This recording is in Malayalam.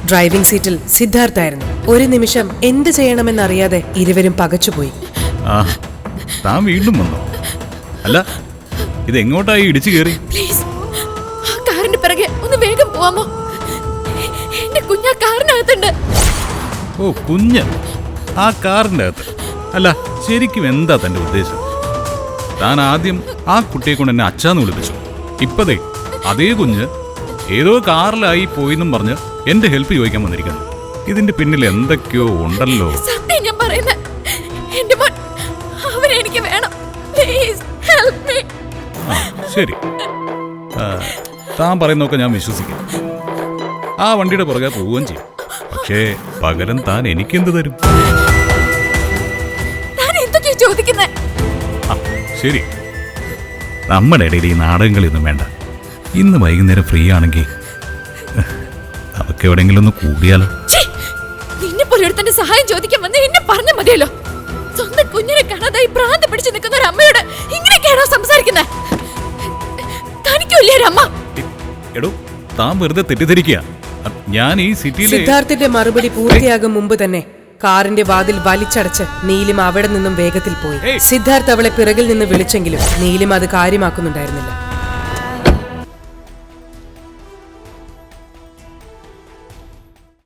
ഡ്രൈവിംഗ് സീറ്റിൽ സിദ്ധാർത്ഥായിരുന്നു. ഒരു നിമിഷം എന്ത് ചെയ്യണമെന്നറിയാതെ ഇരുവരും പകച്ചുപോയി. താൻ വീണ്ടും വന്നോ? അല്ല, ഇത് എങ്ങോട്ടായി ഇടിച്ചു കയറി? പ്ലീസ്, ആ കാറിന്റെ പിറകെ ഒന്ന് വേഗം പോവാമോ? എന്റെ കുഞ്ഞാ കാറിനകത്തുണ്ട്. ഓ, കുഞ്ഞ് ആ കാറിന്റെ അകത്ത്? അല്ല, ശരിക്കും എന്താ തന്റെ ഉദ്ദേശം? താൻ ആദ്യം ആ കുട്ടിയെ കൊണ്ട് എന്നെ അച്ഛാന്ന് വിളിപ്പിച്ചു. ഇപ്പതേ അതേ കുഞ്ഞ് ഏതോ കാറിലായി പോയിന്നും പറഞ്ഞ് എന്റെ ഹെൽപ്പ് ചോദിക്കാൻ വന്നിരിക്കുന്നു. ഇതിന്റെ പിന്നിൽ എന്തൊക്കെയോ ഉണ്ടല്ലോ. സത്യം ഞാൻ പറയുന്നത്, എന്റെ മോൻ അവനെ എനിക്ക് വേണം. Please help me. ശരി, താൻ പറയുന്നൊക്കെ ഞാൻ വിശ്വസിക്കും. ആ വണ്ടിയുടെ പുറകെ പോവുകയും ചെയ്യും. പക്ഷേ പകരം താൻ എനിക്കെന്ത് തരും? താൻ എന്തൊക്കെയാ ചോദിക്കുന്നേ? ശരി, നമ്മുടെ ഇടയിൽ ഈ നാടകങ്ങളൊന്നും വേണ്ട. ഇന്ന് വൈകുന്നേരം ഫ്രീ ആണെങ്കിൽ നമുക്ക് എവിടെയെങ്കിലും ഒന്ന് കൂടിയാലോ? നിന്നെ പോലെ ഒരുത്തന്റെ സഹായം ചോദിക്കാൻ വന്ന് എന്നെ പറഞ്ഞ മതിയല്ലോ. സ്വന്തം കുഞ്ഞിനെ കാണാതായി ഭ്രാന്ത് പിടിച്ചു നിൽക്കുന്ന ഒരു അമ്മയോട് ഇങ്ങനെയൊക്കെയാണോ സംസാരിക്കുന്നത്? തനിക്കില്ലേ അമ്മ? എടോ, താൻ വെറുതെ തെറ്റിദ്ധരിക്കുക. ഞാൻ ഈ സിറ്റിയിലെ... സിദ്ധാർത്ഥിന്റെ മറുപടി പൂർത്തിയാകും മുമ്പ് തന്നെ കാറിന്റെ വാതിൽ വലിച്ചടച്ച് നീലിമ അവിടെ നിന്നും വേഗത്തിൽ പോയി. സിദ്ധാർത്ഥ് അവളെ പിറകിൽ നിന്ന് വിളിച്ചെങ്കിലും നീലിമ അത് കാര്യമാക്കുന്നുണ്ടായിരുന്നില്ല.